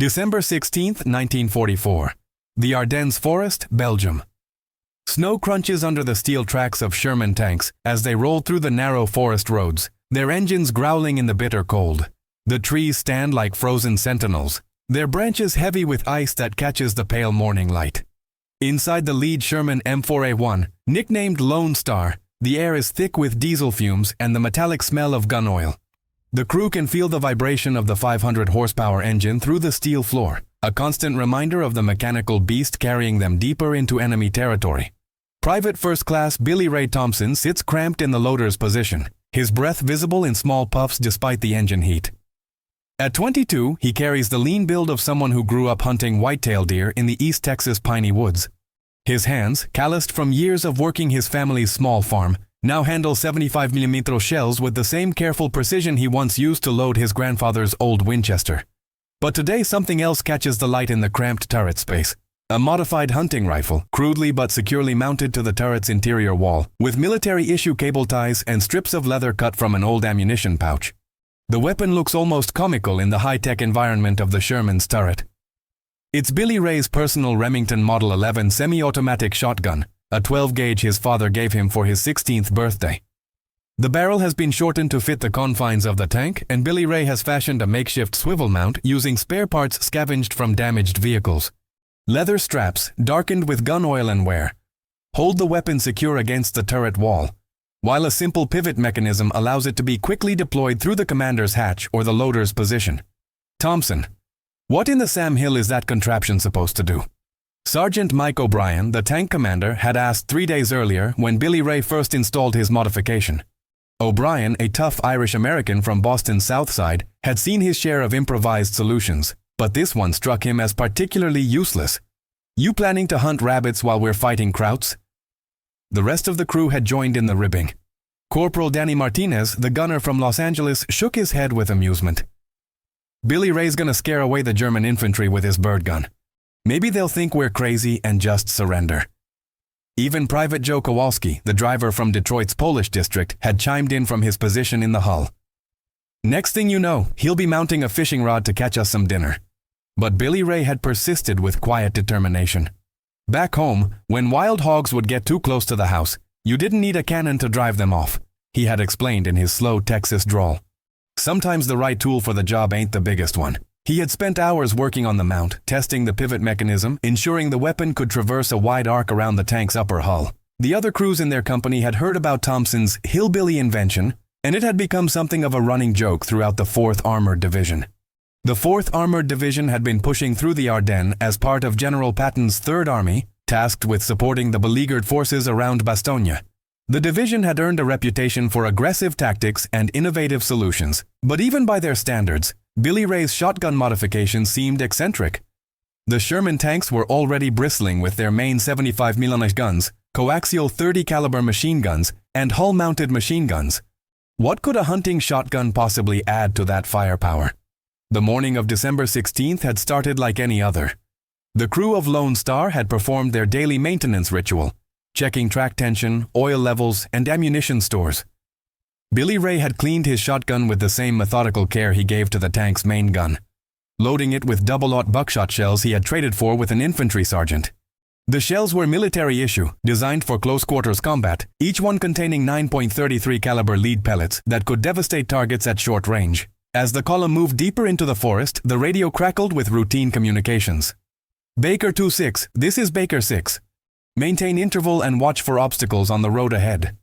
December 16, 1944. The Ardennes Forest, Belgium. Snow crunches under the steel tracks of Sherman tanks as they roll through the narrow forest roads, their engines growling in the bitter cold. The trees stand like frozen sentinels, their branches heavy with ice that catches the pale morning light. Inside the lead Sherman M4A1, nicknamed Lone Star, the air is thick with diesel fumes and the metallic smell of gun oil. The crew can feel the vibration of the 500 horsepower engine through the steel floor, a constant reminder of the mechanical beast carrying them deeper into enemy territory. Private First Class Billy Ray Thompson sits cramped in the loader's position, his breath visible in small puffs despite the engine heat. At 22, he carries the lean build of someone who grew up hunting whitetail deer in the East Texas piney woods. His hands, calloused from years of working his family's small farm, now handle 75mm shells with the same careful precision he once used to load his grandfather's old Winchester. But today something else catches the light in the cramped turret space. A modified hunting rifle, crudely but securely mounted to the turret's interior wall, with military-issue cable ties and strips of leather cut from an old ammunition pouch. The weapon looks almost comical in the high-tech environment of the Sherman's turret. It's Billy Ray's personal Remington Model 11 semi-automatic shotgun, a 12-gauge his father gave him for his 16th birthday. The barrel has been shortened to fit the confines of the tank, and Billy Ray has fashioned a makeshift swivel mount using spare parts scavenged from damaged vehicles. Leather straps, darkened with gun oil and wear, hold the weapon secure against the turret wall, while a simple pivot mechanism allows it to be quickly deployed through the commander's hatch or the loader's position. Thompson. What in the Sam Hill is that contraption supposed to do? Sergeant Mike O'Brien, the tank commander, had asked 3 days earlier when Billy Ray first installed his modification. O'Brien, a tough Irish-American from Boston's South Side, had seen his share of improvised solutions, but this one struck him as particularly useless. You planning to hunt rabbits while we're fighting krauts? The rest of the crew had joined in the ribbing. Corporal Danny Martinez, the gunner from Los Angeles, shook his head with amusement. Billy Ray's gonna scare away the German infantry with his bird gun. Maybe they'll think we're crazy and just surrender. Even Private Joe Kowalski, the driver from Detroit's Polish district, had chimed in from his position in the hull. Next thing you know, he'll be mounting a fishing rod to catch us some dinner. But Billy Ray had persisted with quiet determination. Back home, when wild hogs would get too close to the house, you didn't need a cannon to drive them off, he had explained in his slow Texas drawl. Sometimes the right tool for the job ain't the biggest one. He had spent hours working on the mount, testing the pivot mechanism, ensuring the weapon could traverse a wide arc around the tank's upper hull. The other crews in their company had heard about Thompson's hillbilly invention, and it had become something of a running joke throughout the 4th Armored Division. The 4th Armored Division had been pushing through the Ardennes as part of General Patton's 3rd Army, tasked with supporting the beleaguered forces around Bastogne. The division had earned a reputation for aggressive tactics and innovative solutions, but even by their standards, Billy Ray's shotgun modification seemed eccentric. The Sherman tanks were already bristling with their main 75mm guns, coaxial 30 caliber machine guns, and hull-mounted machine guns. What could a hunting shotgun possibly add to that firepower? The morning of December 16th had started like any other. The crew of Lone Star had performed their daily maintenance ritual, checking track tension, oil levels, and ammunition stores. Billy Ray had cleaned his shotgun with the same methodical care he gave to the tank's main gun, loading it with double-aught buckshot shells he had traded for with an infantry sergeant. The shells were military issue, designed for close-quarters combat, each one containing 9.33 caliber lead pellets that could devastate targets at short range. As the column moved deeper into the forest, the radio crackled with routine communications. Baker 2-6, this is Baker 6. Maintain interval and watch for obstacles on the road ahead.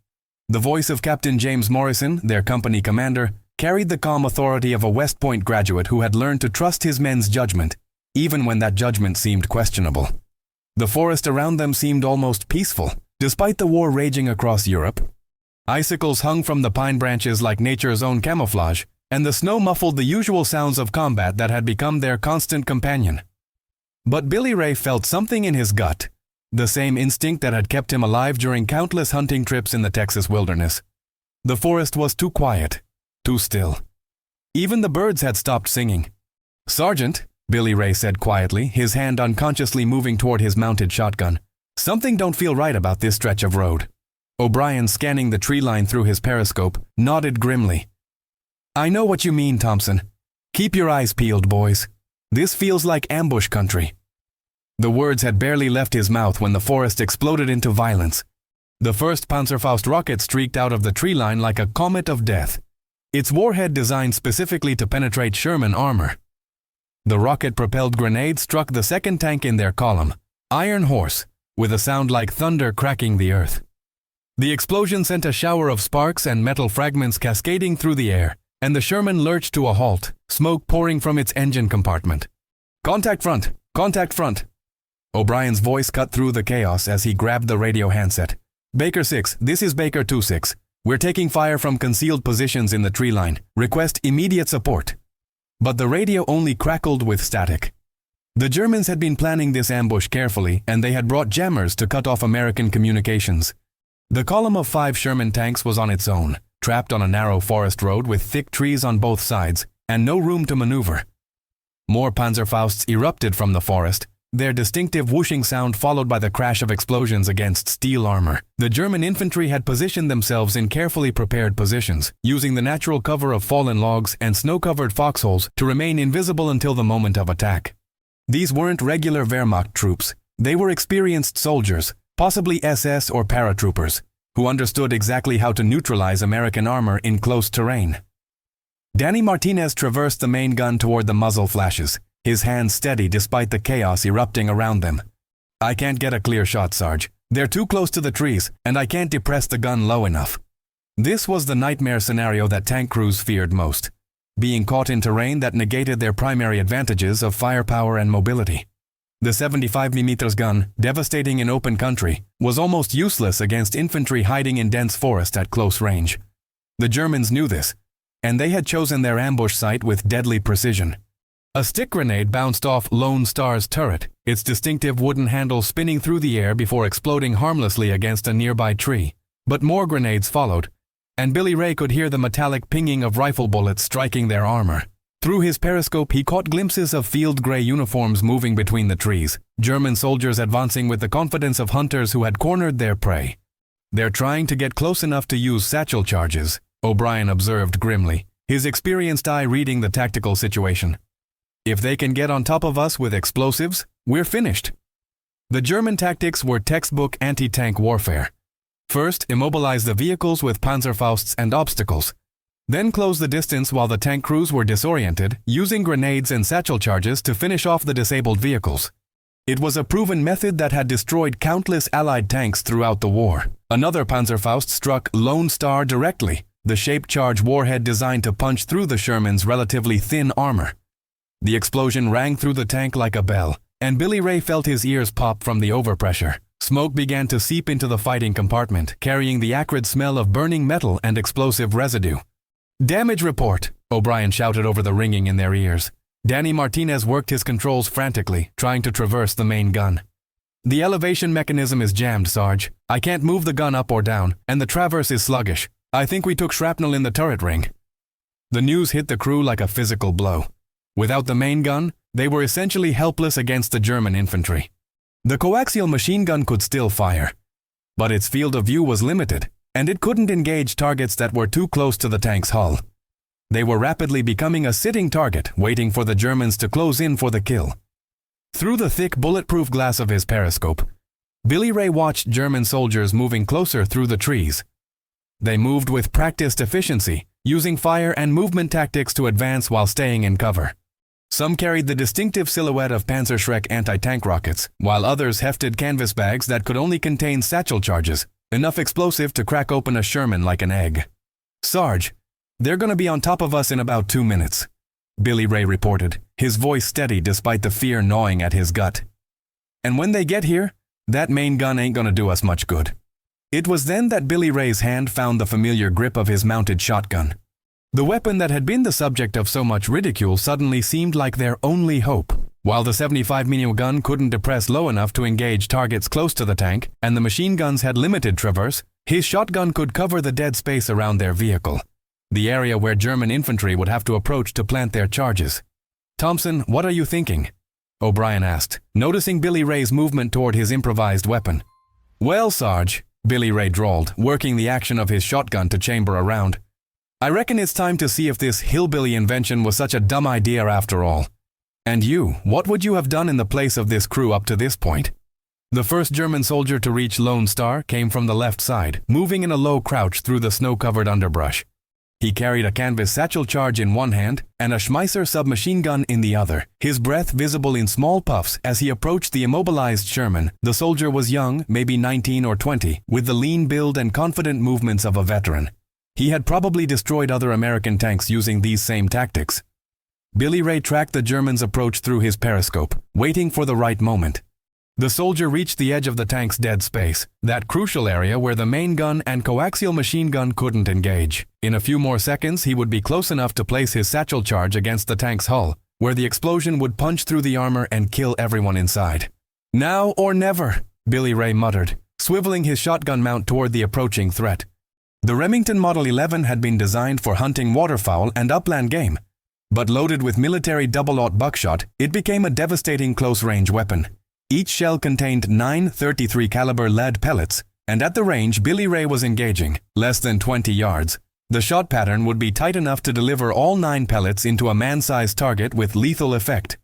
The voice of Captain James Morrison, their company commander, carried the calm authority of a West Point graduate who had learned to trust his men's judgment, even when that judgment seemed questionable. The forest around them seemed almost peaceful, despite the war raging across Europe. Icicles hung from the pine branches like nature's own camouflage, and the snow muffled the usual sounds of combat that had become their constant companion. But Billy Ray felt something in his gut, the same instinct that had kept him alive during countless hunting trips in the Texas wilderness. The forest was too quiet, too still. Even the birds had stopped singing. "Sergeant," Billy Ray said quietly, his hand unconsciously moving toward his mounted shotgun, "something don't feel right about this stretch of road." O'Brien, scanning the tree line through his periscope, nodded grimly. "I know what you mean, Thompson. Keep your eyes peeled, boys." This feels like ambush country." The words had barely left his mouth when the forest exploded into violence. The first Panzerfaust rocket streaked out of the tree line like a comet of death, its warhead designed specifically to penetrate Sherman armor. The rocket-propelled grenade struck the second tank in their column, Iron Horse, with a sound like thunder cracking the earth. The explosion sent a shower of sparks and metal fragments cascading through the air, and the Sherman lurched to a halt, smoke pouring from its engine compartment. "Contact front! Contact front!" O'Brien's voice cut through the chaos as he grabbed the radio handset. "Baker 6, this is Baker 2-6. We're taking fire from concealed positions in the tree line. Request immediate support." But the radio only crackled with static. The Germans had been planning this ambush carefully, and they had brought jammers to cut off American communications. The column of 5 Sherman tanks was on its own, trapped on a narrow forest road with thick trees on both sides, and no room to maneuver. More Panzerfausts erupted from the forest, their distinctive whooshing sound followed by the crash of explosions against steel armor. The German infantry had positioned themselves in carefully prepared positions, using the natural cover of fallen logs and snow-covered foxholes to remain invisible until the moment of attack. These weren't regular Wehrmacht troops. They were experienced soldiers, possibly SS or paratroopers, who understood exactly how to neutralize American armor in close terrain. Danny Martinez traversed the main gun toward the muzzle flashes, his hands steady despite the chaos erupting around them. "I can't get a clear shot, Sarge. They're too close to the trees, and I can't depress the gun low enough." This was the nightmare scenario that tank crews feared most, being caught in terrain that negated their primary advantages of firepower and mobility. The 75mm gun, devastating in open country, was almost useless against infantry hiding in dense forest at close range. The Germans knew this, and they had chosen their ambush site with deadly precision. A stick grenade bounced off Lone Star's turret, its distinctive wooden handle spinning through the air before exploding harmlessly against a nearby tree. But more grenades followed, and Billy Ray could hear the metallic pinging of rifle bullets striking their armor. Through his periscope, he caught glimpses of field gray uniforms moving between the trees, German soldiers advancing with the confidence of hunters who had cornered their prey. "They're trying to get close enough to use satchel charges," O'Brien observed grimly, his experienced eye reading the tactical situation. "If they can get on top of us with explosives, we're finished." The German tactics were textbook anti-tank warfare. First, immobilize the vehicles with Panzerfausts and obstacles. Then close the distance while the tank crews were disoriented, using grenades and satchel charges to finish off the disabled vehicles. It was a proven method that had destroyed countless Allied tanks throughout the war. Another Panzerfaust struck Lone Star directly, the shaped charge warhead designed to punch through the Sherman's relatively thin armor. The explosion rang through the tank like a bell, and Billy Ray felt his ears pop from the overpressure. Smoke began to seep into the fighting compartment, carrying the acrid smell of burning metal and explosive residue. "Damage report," O'Brien shouted over the ringing in their ears. Danny Martinez worked his controls frantically, trying to traverse the main gun. "The elevation mechanism is jammed, Sarge. I can't move the gun up or down, and the traverse is sluggish. I think we took shrapnel in the turret ring." The news hit the crew like a physical blow. Without the main gun, they were essentially helpless against the German infantry. The coaxial machine gun could still fire, but its field of view was limited, and it couldn't engage targets that were too close to the tank's hull. They were rapidly becoming a sitting target, waiting for the Germans to close in for the kill. Through the thick bulletproof glass of his periscope, Billy Ray watched German soldiers moving closer through the trees. They moved with practiced efficiency, using fire and movement tactics to advance while staying in cover. Some carried the distinctive silhouette of Panzerschreck anti-tank rockets, while others hefted canvas bags that could only contain satchel charges, enough explosive to crack open a Sherman like an egg. "Sarge, they're gonna be on top of us in about 2 minutes," Billy Ray reported, his voice steady despite the fear gnawing at his gut. "And when they get here, that main gun ain't gonna do us much good." It was then that Billy Ray's hand found the familiar grip of his mounted shotgun. The weapon that had been the subject of so much ridicule suddenly seemed like their only hope. While the 75mm gun couldn't depress low enough to engage targets close to the tank, and the machine guns had limited traverse, his shotgun could cover the dead space around their vehicle, the area where German infantry would have to approach to plant their charges. "Thompson, what are you thinking?" O'Brien asked, noticing Billy Ray's movement toward his improvised weapon. "Well, Sarge," Billy Ray drawled, working the action of his shotgun to chamber a round, "I reckon it's time to see if this hillbilly invention was such a dumb idea after all. And you, what would you have done in the place of this crew up to this point? The first German soldier to reach Lone Star came from the left side, moving in a low crouch through the snow-covered underbrush. He carried a canvas satchel charge in one hand and a Schmeisser submachine gun in the other, his breath visible in small puffs as he approached the immobilized Sherman. The soldier was young, maybe 19 or 20, with the lean build and confident movements of a veteran. He had probably destroyed other American tanks using these same tactics. Billy Ray tracked the German's approach through his periscope, waiting for the right moment. The soldier reached the edge of the tank's dead space, that crucial area where the main gun and coaxial machine gun couldn't engage. In a few more seconds, he would be close enough to place his satchel charge against the tank's hull, where the explosion would punch through the armor and kill everyone inside. Now or never, Billy Ray muttered, swiveling his shotgun mount toward the approaching threat. The Remington Model 11 had been designed for hunting waterfowl and upland game, but loaded with military double-aught buckshot, it became a devastating close-range weapon. Each shell contained 9 .33 caliber lead pellets, and at the range Billy Ray was engaging, less than 20 yards, the shot pattern would be tight enough to deliver all 9 pellets into a man-sized target with lethal effect.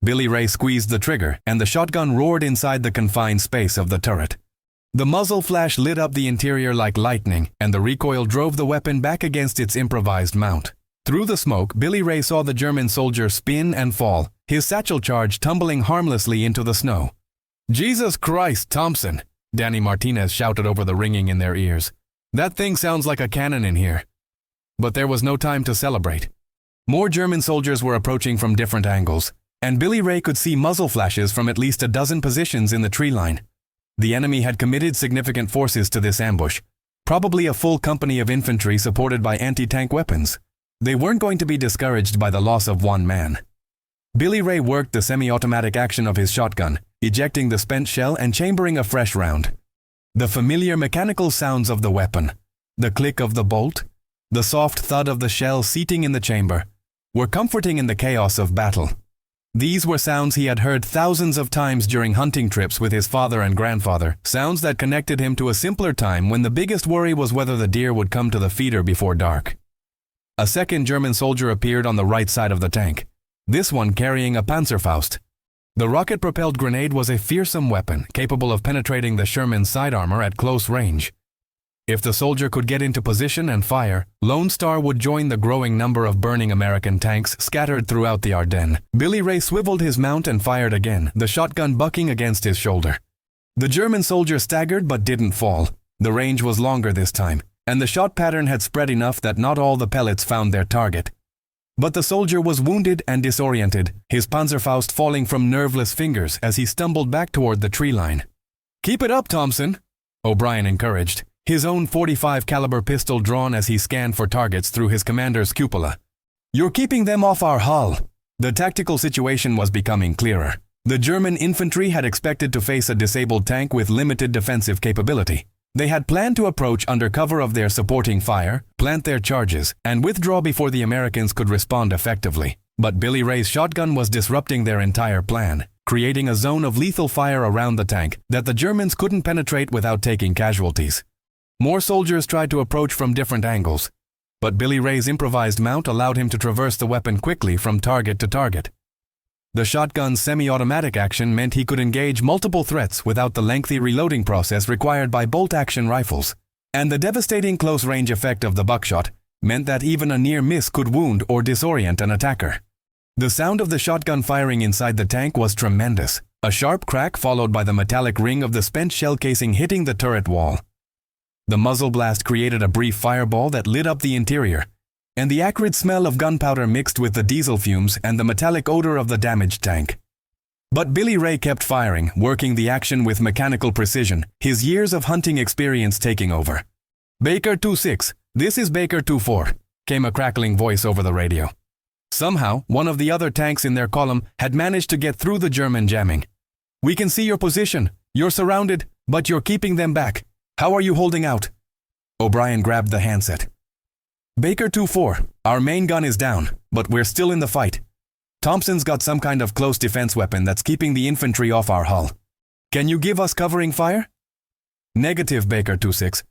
Billy Ray squeezed the trigger, and the shotgun roared inside the confined space of the turret. The muzzle flash lit up the interior like lightning, and the recoil drove the weapon back against its improvised mount. Through the smoke, Billy Ray saw the German soldier spin and fall, his satchel charge tumbling harmlessly into the snow. "Jesus Christ, Thompson!" Danny Martinez shouted over the ringing in their ears. "That thing sounds like a cannon in here." But there was no time to celebrate. More German soldiers were approaching from different angles, and Billy Ray could see muzzle flashes from at least a dozen positions in the tree line. The enemy had committed significant forces to this ambush, probably a full company of infantry supported by anti-tank weapons. They weren't going to be discouraged by the loss of one man. Billy Ray worked the semi-automatic action of his shotgun, ejecting the spent shell and chambering a fresh round. The familiar mechanical sounds of the weapon, the click of the bolt, the soft thud of the shell seating in the chamber, were comforting in the chaos of battle. These were sounds he had heard thousands of times during hunting trips with his father and grandfather, sounds that connected him to a simpler time when the biggest worry was whether the deer would come to the feeder before dark. A second German soldier appeared on the right side of the tank, this one carrying a Panzerfaust. The rocket-propelled grenade was a fearsome weapon capable of penetrating the Sherman's side armor at close range. If the soldier could get into position and fire, Lone Star would join the growing number of burning American tanks scattered throughout the Ardennes. Billy Ray swiveled his mount and fired again, the shotgun bucking against his shoulder. The German soldier staggered but didn't fall. The range was longer this time, and the shot pattern had spread enough that not all the pellets found their target. But the soldier was wounded and disoriented, his Panzerfaust falling from nerveless fingers as he stumbled back toward the tree line. "Keep it up, Thompson," O'Brien encouraged, his own .45 caliber pistol drawn as he scanned for targets through his commander's cupola. "You're keeping them off our hull." The tactical situation was becoming clearer. The German infantry had expected to face a disabled tank with limited defensive capability. They had planned to approach under cover of their supporting fire, plant their charges, and withdraw before the Americans could respond effectively. But Billy Ray's shotgun was disrupting their entire plan, creating a zone of lethal fire around the tank that the Germans couldn't penetrate without taking casualties. More soldiers tried to approach from different angles, but Billy Ray's improvised mount allowed him to traverse the weapon quickly from target to target. The shotgun's semi-automatic action meant he could engage multiple threats without the lengthy reloading process required by bolt-action rifles, and the devastating close-range effect of the buckshot meant that even a near miss could wound or disorient an attacker. The sound of the shotgun firing inside the tank was tremendous, a sharp crack followed by the metallic ring of the spent shell casing hitting the turret wall. The muzzle blast created a brief fireball that lit up the interior, and the acrid smell of gunpowder mixed with the diesel fumes and the metallic odor of the damaged tank. But Billy Ray kept firing, working the action with mechanical precision, his years of hunting experience taking over. "Baker 2-6, this is Baker 2-4, came a crackling voice over the radio. Somehow, one of the other tanks in their column had managed to get through the German jamming. "We can see your position. You're surrounded, but you're keeping them back. How are you holding out?" O'Brien grabbed the handset. "Baker 2-4, our main gun is down, but we're still in the fight. Thompson's got some kind of close defense weapon that's keeping the infantry off our hull. Can you give us covering fire?" "Negative, Baker 2-6.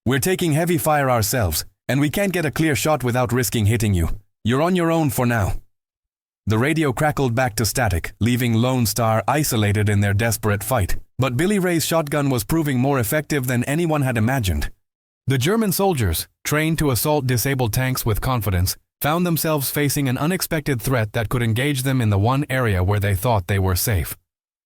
We're taking heavy fire ourselves, and we can't get a clear shot without risking hitting you. You're on your own for now." The radio crackled back to static, leaving Lone Star isolated in their desperate fight. But Billy Ray's shotgun was proving more effective than anyone had imagined. The German soldiers, trained to assault disabled tanks with confidence, found themselves facing an unexpected threat that could engage them in the one area where they thought they were safe.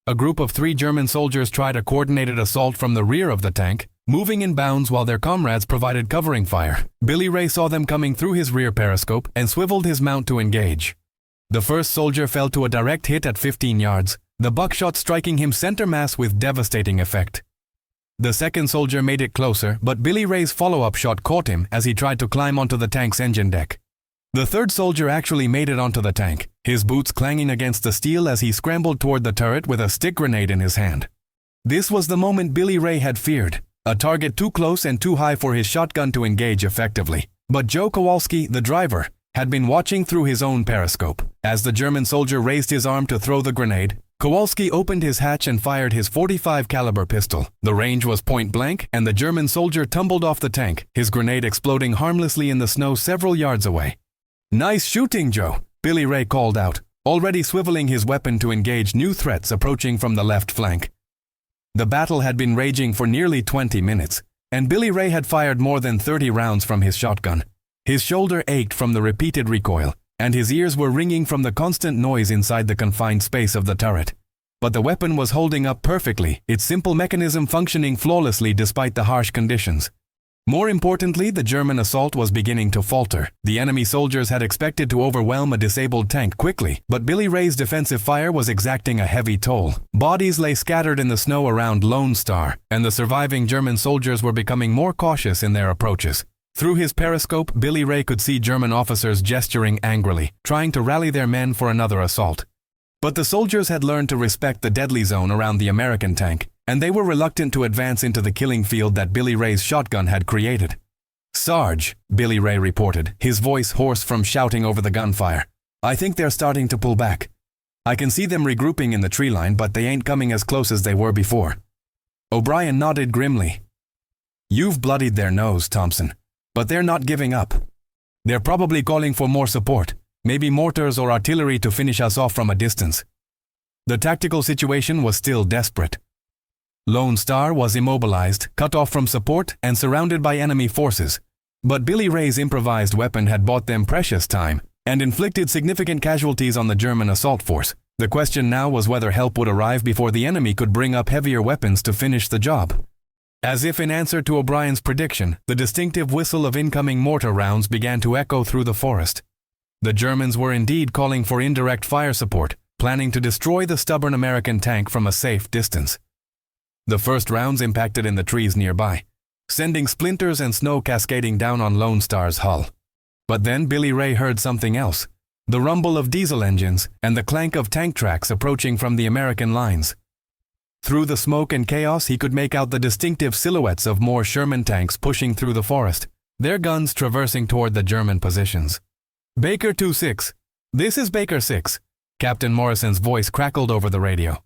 A group of 3 German soldiers tried a coordinated assault from the rear of the tank, moving in bounds while their comrades provided covering fire. Billy Ray saw them coming through his rear periscope and swiveled his mount to engage. The first soldier fell to a direct hit at 15 yards, the buckshot striking him center mass with devastating effect. The second soldier made it closer, but Billy Ray's follow-up shot caught him as he tried to climb onto the tank's engine deck. The third soldier actually made it onto the tank, his boots clanging against the steel as he scrambled toward the turret with a stick grenade in his hand. This was the moment Billy Ray had feared, a target too close and too high for his shotgun to engage effectively. But Joe Kowalski, the driver, had been watching through his own periscope. As the German soldier raised his arm to throw the grenade, Kowalski opened his hatch and fired his .45 caliber pistol. The range was point blank, and the German soldier tumbled off the tank, his grenade exploding harmlessly in the snow several yards away. "Nice shooting, Joe," Billy Ray called out, already swiveling his weapon to engage new threats approaching from the left flank. The battle had been raging for nearly 20 minutes, and Billy Ray had fired more than 30 rounds from his shotgun. His shoulder ached from the repeated recoil, and his ears were ringing from the constant noise inside the confined space of the turret. But the weapon was holding up perfectly, its simple mechanism functioning flawlessly despite the harsh conditions. More importantly, the German assault was beginning to falter. The enemy soldiers had expected to overwhelm a disabled tank quickly, but Billy Ray's defensive fire was exacting a heavy toll. Bodies lay scattered in the snow around Lone Star, and the surviving German soldiers were becoming more cautious in their approaches. Through his periscope, Billy Ray could see German officers gesturing angrily, trying to rally their men for another assault. But the soldiers had learned to respect the deadly zone around the American tank, and they were reluctant to advance into the killing field that Billy Ray's shotgun had created. "Sarge," Billy Ray reported, his voice hoarse from shouting over the gunfire, "I think they're starting to pull back. I can see them regrouping in the tree line, but they ain't coming as close as they were before." O'Brien nodded grimly. "You've bloodied their nose, Thompson, but they're not giving up. They're probably calling for more support, maybe mortars or artillery to finish us off from a distance." The tactical situation was still desperate. Lone Star was immobilized, cut off from support, and surrounded by enemy forces. But Billy Ray's improvised weapon had bought them precious time and inflicted significant casualties on the German assault force. The question now was whether help would arrive before the enemy could bring up heavier weapons to finish the job. As if in answer to O'Brien's prediction, the distinctive whistle of incoming mortar rounds began to echo through the forest. The Germans were indeed calling for indirect fire support, planning to destroy the stubborn American tank from a safe distance. The first rounds impacted in the trees nearby, sending splinters and snow cascading down on Lone Star's hull. But then Billy Ray heard something else, the rumble of diesel engines and the clank of tank tracks approaching from the American lines. Through the smoke and chaos, he could make out the distinctive silhouettes of more Sherman tanks pushing through the forest, their guns traversing toward the German positions. "Baker 2-6. This is Baker 6. Captain Morrison's voice crackled over the radio.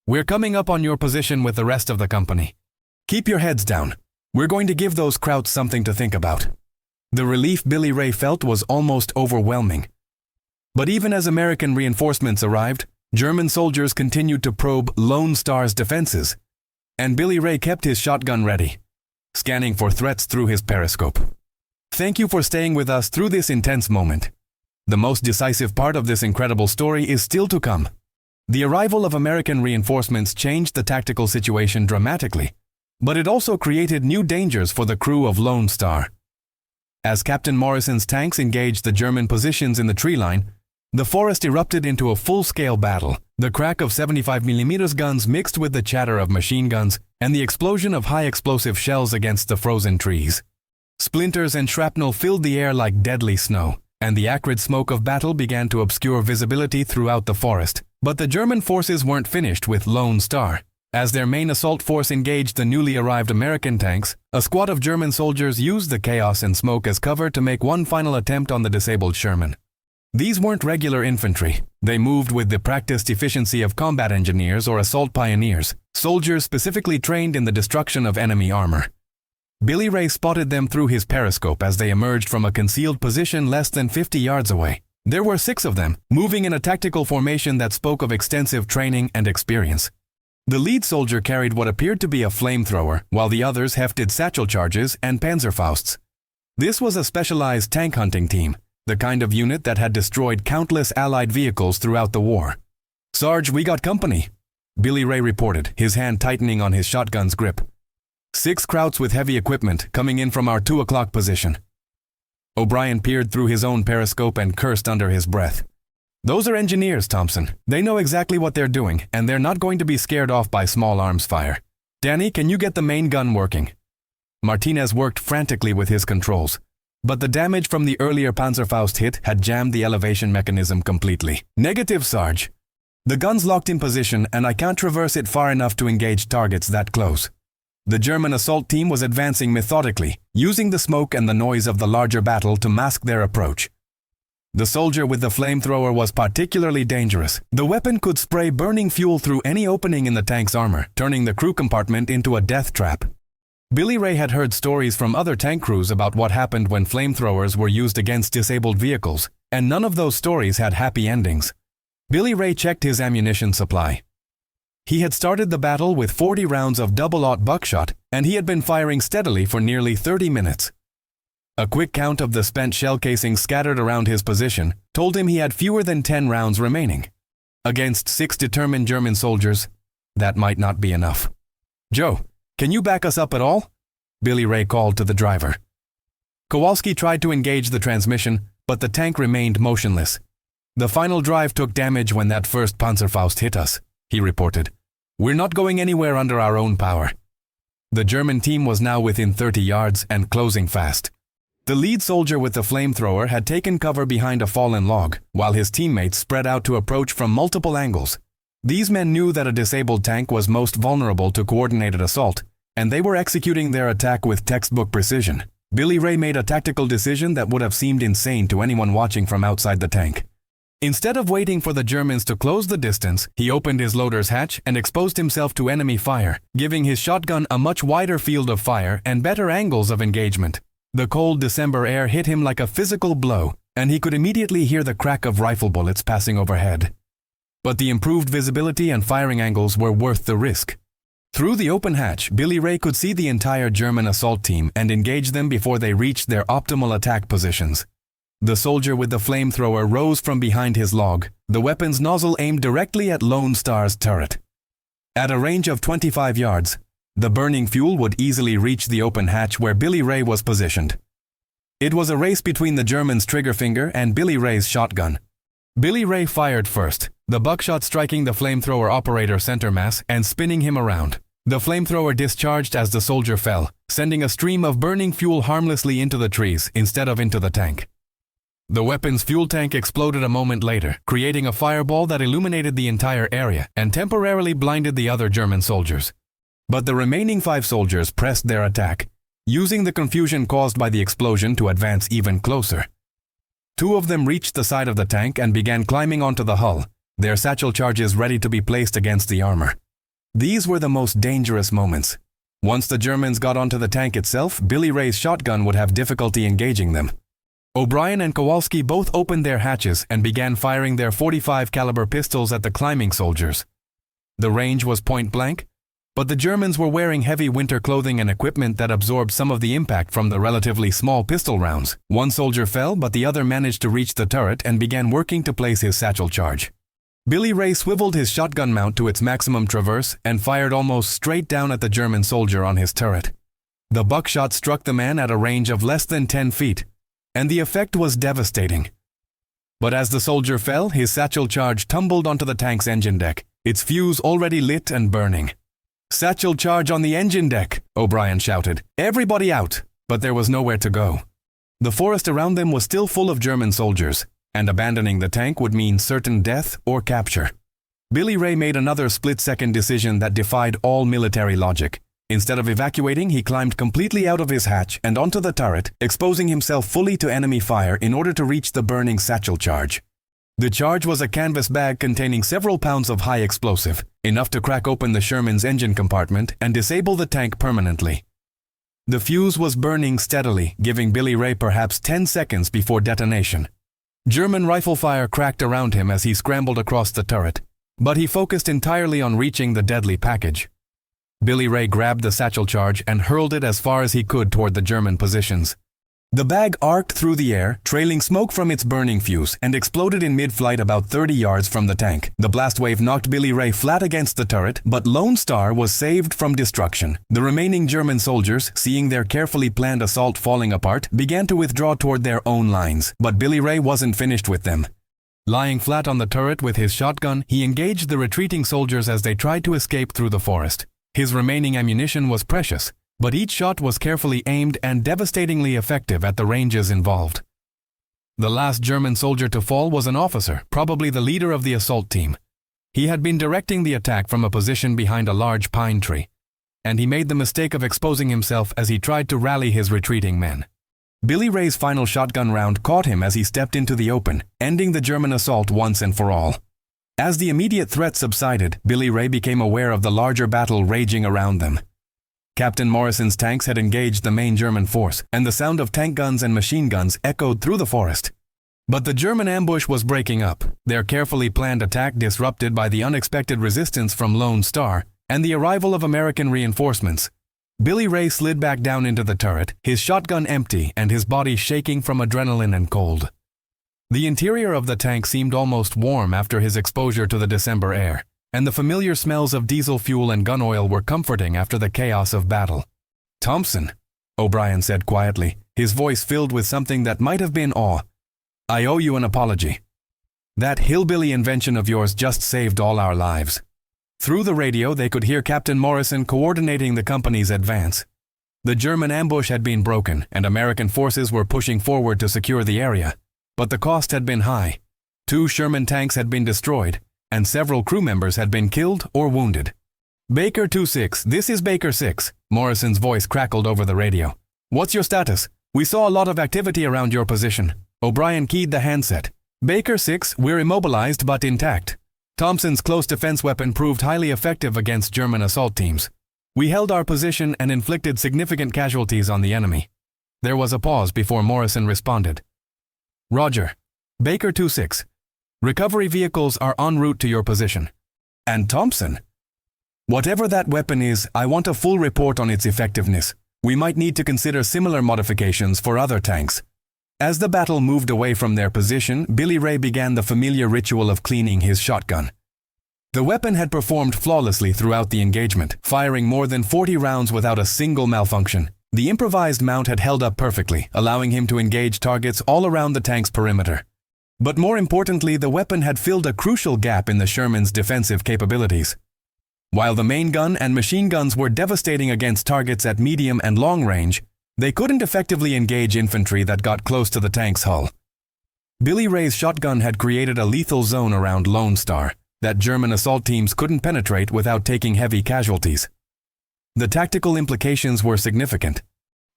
"We're coming up on your position with the rest of the company. Keep your heads down. We're going to give those Krauts something to think about." The relief Billy Ray felt was almost overwhelming. But even as American reinforcements arrived, German soldiers continued to probe Lone Star's defenses, and Billy Ray kept his shotgun ready, scanning for threats through his periscope. Thank you for staying with us through this intense moment. The most decisive part of this incredible story is still to come. The arrival of American reinforcements changed the tactical situation dramatically, but it also created new dangers for the crew of Lone Star. As Captain Morrison's tanks engaged the German positions in the tree line, the forest erupted into a full-scale battle. The crack of 75mm guns mixed with the chatter of machine guns and the explosion of high-explosive shells against the frozen trees. Splinters and shrapnel filled the air like deadly snow, and the acrid smoke of battle began to obscure visibility throughout the forest. But the German forces weren't finished with Lone Star. As their main assault force engaged the newly arrived American tanks, a squad of German soldiers used the chaos and smoke as cover to make one final attempt on the disabled Sherman. These weren't regular infantry. They moved with the practiced efficiency of combat engineers or assault pioneers, soldiers specifically trained in the destruction of enemy armor. Billy Ray spotted them through his periscope as they emerged from a concealed position less than 50 yards away. There were 6 of them, moving in a tactical formation that spoke of extensive training and experience. The lead soldier carried what appeared to be a flamethrower, while the others hefted satchel charges and Panzerfausts. This was a specialized tank hunting team, the kind of unit that had destroyed countless Allied vehicles throughout the war. "Sarge, we got company," Billy Ray reported, his hand tightening on his shotgun's grip. 6 Krauts with heavy equipment coming in from our 2 o'clock position. O'Brien peered through his own periscope and cursed under his breath. "Those are engineers, Thompson. They know exactly what they're doing, and they're not going to be scared off by small arms fire. Danny, can you get the main gun working?" Martinez worked frantically with his controls, but the damage from the earlier Panzerfaust hit had jammed the elevation mechanism completely. "Negative, Sarge. The gun's locked in position, and I can't traverse it far enough to engage targets that close." The German assault team was advancing methodically, using the smoke and the noise of the larger battle to mask their approach. The soldier with the flamethrower was particularly dangerous. The weapon could spray burning fuel through any opening in the tank's armor, turning the crew compartment into a death trap. Billy Ray had heard stories from other tank crews about what happened when flamethrowers were used against disabled vehicles, and none of those stories had happy endings. Billy Ray checked his ammunition supply. He had started the battle with 40 rounds of double-aught buckshot, and he had been firing steadily for nearly 30 minutes. A quick count of the spent shell casings scattered around his position told him he had fewer than 10 rounds remaining. Against 6 determined German soldiers, that might not be enough. "Joe, can you back us up at all?" Billy Ray called to the driver. Kowalski tried to engage the transmission, but the tank remained motionless. "The final drive took damage when that first Panzerfaust hit us," he reported. "We're not going anywhere under our own power." The German team was now within 30 yards and closing fast. The lead soldier with the flamethrower had taken cover behind a fallen log, while his teammates spread out to approach from multiple angles. These men knew that a disabled tank was most vulnerable to coordinated assault, and they were executing their attack with textbook precision. Billy Ray made a tactical decision that would have seemed insane to anyone watching from outside the tank. Instead of waiting for the Germans to close the distance, he opened his loader's hatch and exposed himself to enemy fire, giving his shotgun a much wider field of fire and better angles of engagement. The cold December air hit him like a physical blow, and he could immediately hear the crack of rifle bullets passing overhead. But the improved visibility and firing angles were worth the risk. Through the open hatch, Billy Ray could see the entire German assault team and engage them before they reached their optimal attack positions. The soldier with the flamethrower rose from behind his log, the weapon's nozzle aimed directly at Lone Star's turret. At a range of 25 yards, the burning fuel would easily reach the open hatch where Billy Ray was positioned. It was a race between the German's trigger finger and Billy Ray's shotgun. Billy Ray fired first, the buckshot striking the flamethrower operator center mass and spinning him around. The flamethrower discharged as the soldier fell, sending a stream of burning fuel harmlessly into the trees instead of into the tank. The weapon's fuel tank exploded a moment later, creating a fireball that illuminated the entire area and temporarily blinded the other German soldiers. But the remaining 5 soldiers pressed their attack, using the confusion caused by the explosion to advance even closer. 2 of them reached the side of the tank and began climbing onto the hull, their satchel charges ready to be placed against the armor. These were the most dangerous moments. Once the Germans got onto the tank itself, Billy Ray's shotgun would have difficulty engaging them. O'Brien and Kowalski both opened their hatches and began firing their .45 caliber pistols at the climbing soldiers. The range was point blank, but the Germans were wearing heavy winter clothing and equipment that absorbed some of the impact from the relatively small pistol rounds. One soldier fell, but the other managed to reach the turret and began working to place his satchel charge. Billy Ray swiveled his shotgun mount to its maximum traverse and fired almost straight down at the German soldier on his turret. The buckshot struck the man at a range of less than 10 feet, and the effect was devastating. But as the soldier fell, his satchel charge tumbled onto the tank's engine deck, its fuse already lit and burning. "Satchel charge on the engine deck," O'Brien shouted. "Everybody out!" But there was nowhere to go. The forest around them was still full of German soldiers, and abandoning the tank would mean certain death or capture. Billy Ray made another split-second decision that defied all military logic. Instead of evacuating, he climbed completely out of his hatch and onto the turret, exposing himself fully to enemy fire in order to reach the burning satchel charge. The charge was a canvas bag containing several pounds of high explosive, enough to crack open the Sherman's engine compartment and disable the tank permanently. The fuse was burning steadily, giving Billy Ray perhaps 10 seconds before detonation. German rifle fire cracked around him as he scrambled across the turret, but he focused entirely on reaching the deadly package. Billy Ray grabbed the satchel charge and hurled it as far as he could toward the German positions. The bag arced through the air, trailing smoke from its burning fuse, and exploded in mid-flight about 30 yards from the tank. The blast wave knocked Billy Ray flat against the turret, but Lone Star was saved from destruction. The remaining German soldiers, seeing their carefully planned assault falling apart, began to withdraw toward their own lines, but Billy Ray wasn't finished with them. Lying flat on the turret with his shotgun, he engaged the retreating soldiers as they tried to escape through the forest. His remaining ammunition was precious, but each shot was carefully aimed and devastatingly effective at the ranges involved. The last German soldier to fall was an officer, probably the leader of the assault team. He had been directing the attack from a position behind a large pine tree, and he made the mistake of exposing himself as he tried to rally his retreating men. Billy Ray's final shotgun round caught him as he stepped into the open, ending the German assault once and for all. As the immediate threat subsided, Billy Ray became aware of the larger battle raging around them. Captain Morrison's tanks had engaged the main German force, and the sound of tank guns and machine guns echoed through the forest. But the German ambush was breaking up, their carefully planned attack disrupted by the unexpected resistance from Lone Star and the arrival of American reinforcements. Billy Ray slid back down into the turret, his shotgun empty and his body shaking from adrenaline and cold. The interior of the tank seemed almost warm after his exposure to the December air, and the familiar smells of diesel fuel and gun oil were comforting after the chaos of battle. "Thompson," O'Brien said quietly, his voice filled with something that might have been awe. "I owe you an apology. That hillbilly invention of yours just saved all our lives." Through the radio, they could hear Captain Morrison coordinating the company's advance. The German ambush had been broken, and American forces were pushing forward to secure the area. But the cost had been high. 2 Sherman tanks had been destroyed, and several crew members had been killed or wounded. "Baker 2-6, this is Baker 6, Morrison's voice crackled over the radio. "What's your status? We saw a lot of activity around your position." O'Brien keyed the handset. "Baker 6, we're immobilized but intact. Thompson's close defense weapon proved highly effective against German assault teams. We held our position and inflicted significant casualties on the enemy." There was a pause before Morrison responded. "Roger. Baker 2-6. Recovery vehicles are en route to your position." "And Thompson?" "Whatever that weapon is, I want a full report on its effectiveness. We might need to consider similar modifications for other tanks." As the battle moved away from their position, Billy Ray began the familiar ritual of cleaning his shotgun. The weapon had performed flawlessly throughout the engagement, firing more than 40 rounds without a single malfunction. The improvised mount had held up perfectly, allowing him to engage targets all around the tank's perimeter. But more importantly, the weapon had filled a crucial gap in the Sherman's defensive capabilities. While the main gun and machine guns were devastating against targets at medium and long range, they couldn't effectively engage infantry that got close to the tank's hull. Billy Ray's shotgun had created a lethal zone around Lone Star that German assault teams couldn't penetrate without taking heavy casualties. The tactical implications were significant.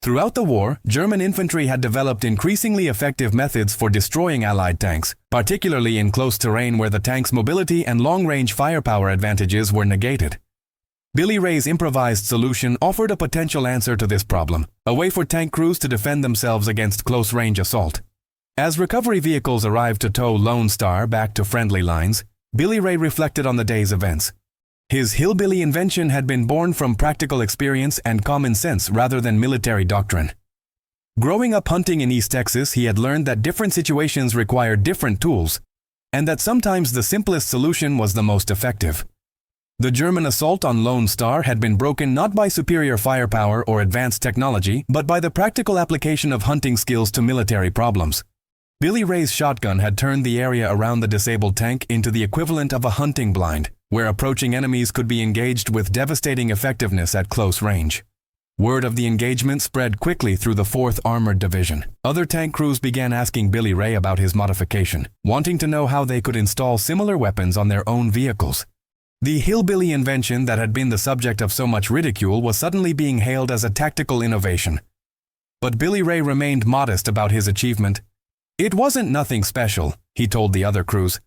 Throughout the war, German infantry had developed increasingly effective methods for destroying Allied tanks, particularly in close terrain where the tank's mobility and long-range firepower advantages were negated. Billy Ray's improvised solution offered a potential answer to this problem, a way for tank crews to defend themselves against close-range assault. As recovery vehicles arrived to tow Lone Star back to friendly lines, Billy Ray reflected on the day's events. His hillbilly invention had been born from practical experience and common sense rather than military doctrine. Growing up hunting in East Texas, he had learned that different situations required different tools, and that sometimes the simplest solution was the most effective. The German assault on Lone Star had been broken not by superior firepower or advanced technology, but by the practical application of hunting skills to military problems. Billy Ray's shotgun had turned the area around the disabled tank into the equivalent of a hunting blind, where approaching enemies could be engaged with devastating effectiveness at close range. Word of the engagement spread quickly through the 4th Armored Division. Other tank crews began asking Billy Ray about his modification, wanting to know how they could install similar weapons on their own vehicles. The hillbilly invention that had been the subject of so much ridicule was suddenly being hailed as a tactical innovation. But Billy Ray remained modest about his achievement. "It wasn't nothing special," he told the other crews.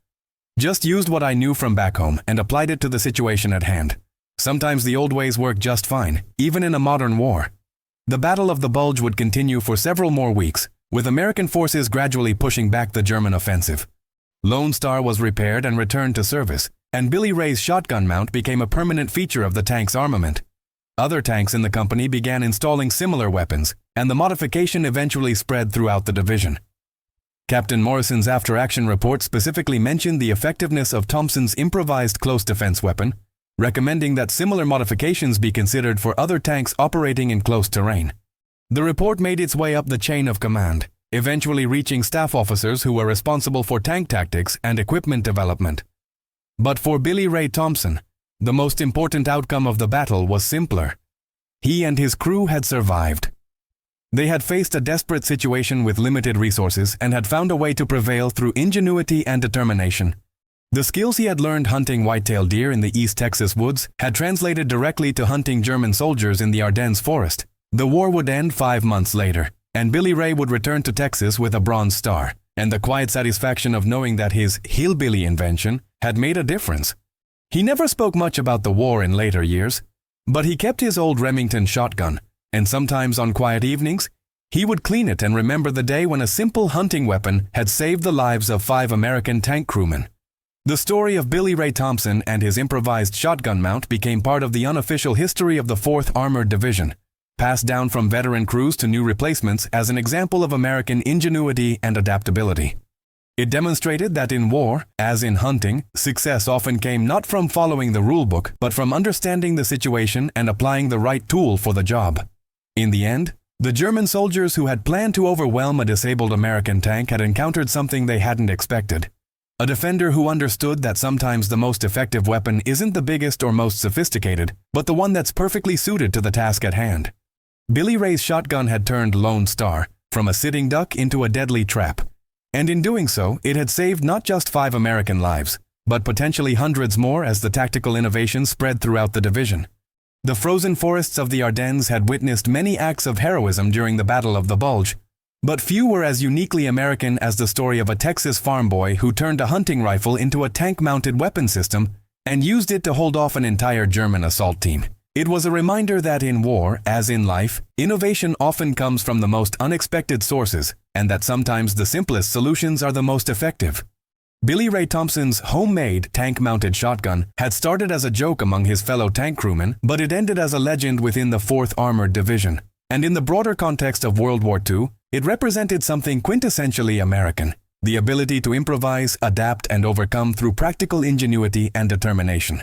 "Just used what I knew from back home and applied it to the situation at hand. Sometimes the old ways work just fine, even in a modern war." The Battle of the Bulge would continue for several more weeks, with American forces gradually pushing back the German offensive. Lone Star was repaired and returned to service, and Billy Ray's shotgun mount became a permanent feature of the tank's armament. Other tanks in the company began installing similar weapons, and the modification eventually spread throughout the division. Captain Morrison's after-action report specifically mentioned the effectiveness of Thompson's improvised close defense weapon, recommending that similar modifications be considered for other tanks operating in close terrain. The report made its way up the chain of command, eventually reaching staff officers who were responsible for tank tactics and equipment development. But for Billy Ray Thompson, the most important outcome of the battle was simpler. He and his crew had survived. They had faced a desperate situation with limited resources and had found a way to prevail through ingenuity and determination. The skills he had learned hunting whitetail deer in the East Texas woods had translated directly to hunting German soldiers in the Ardennes forest. The war would end 5 months later, and Billy Ray would return to Texas with a Bronze Star, and the quiet satisfaction of knowing that his hillbilly invention had made a difference. He never spoke much about the war in later years, but he kept his old Remington shotgun, and sometimes on quiet evenings, he would clean it and remember the day when a simple hunting weapon had saved the lives of 5 American tank crewmen. The story of Billy Ray Thompson and his improvised shotgun mount became part of the unofficial history of the 4th Armored Division, passed down from veteran crews to new replacements as an example of American ingenuity and adaptability. It demonstrated that in war, as in hunting, success often came not from following the rulebook, but from understanding the situation and applying the right tool for the job. In the end, the German soldiers who had planned to overwhelm a disabled American tank had encountered something they hadn't expected. A defender who understood that sometimes the most effective weapon isn't the biggest or most sophisticated, but the one that's perfectly suited to the task at hand. Billy Ray's shotgun had turned Lone Star from a sitting duck into a deadly trap, and in doing so, it had saved not just 5 American lives, but potentially hundreds more as the tactical innovation spread throughout the division. The frozen forests of the Ardennes had witnessed many acts of heroism during the Battle of the Bulge, but few were as uniquely American as the story of a Texas farm boy who turned a hunting rifle into a tank-mounted weapon system and used it to hold off an entire German assault team. It was a reminder that in war, as in life, innovation often comes from the most unexpected sources, and that sometimes the simplest solutions are the most effective. Billy Ray Thompson's homemade tank-mounted shotgun had started as a joke among his fellow tank crewmen, but it ended as a legend within the 4th Armored Division. And in the broader context of World War II, it represented something quintessentially American: the ability to improvise, adapt, and overcome through practical ingenuity and determination.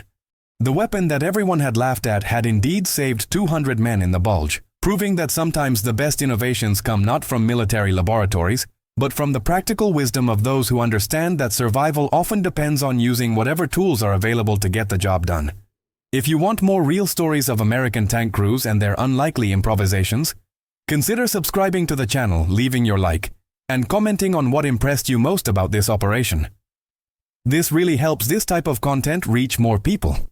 The weapon that everyone had laughed at had indeed saved 200 men in the Bulge, proving that sometimes the best innovations come not from military laboratories, but from the practical wisdom of those who understand that survival often depends on using whatever tools are available to get the job done. If you want more real stories of American tank crews and their unlikely improvisations, consider subscribing to the channel, leaving your like, and commenting on what impressed you most about this operation. This really helps this type of content reach more people.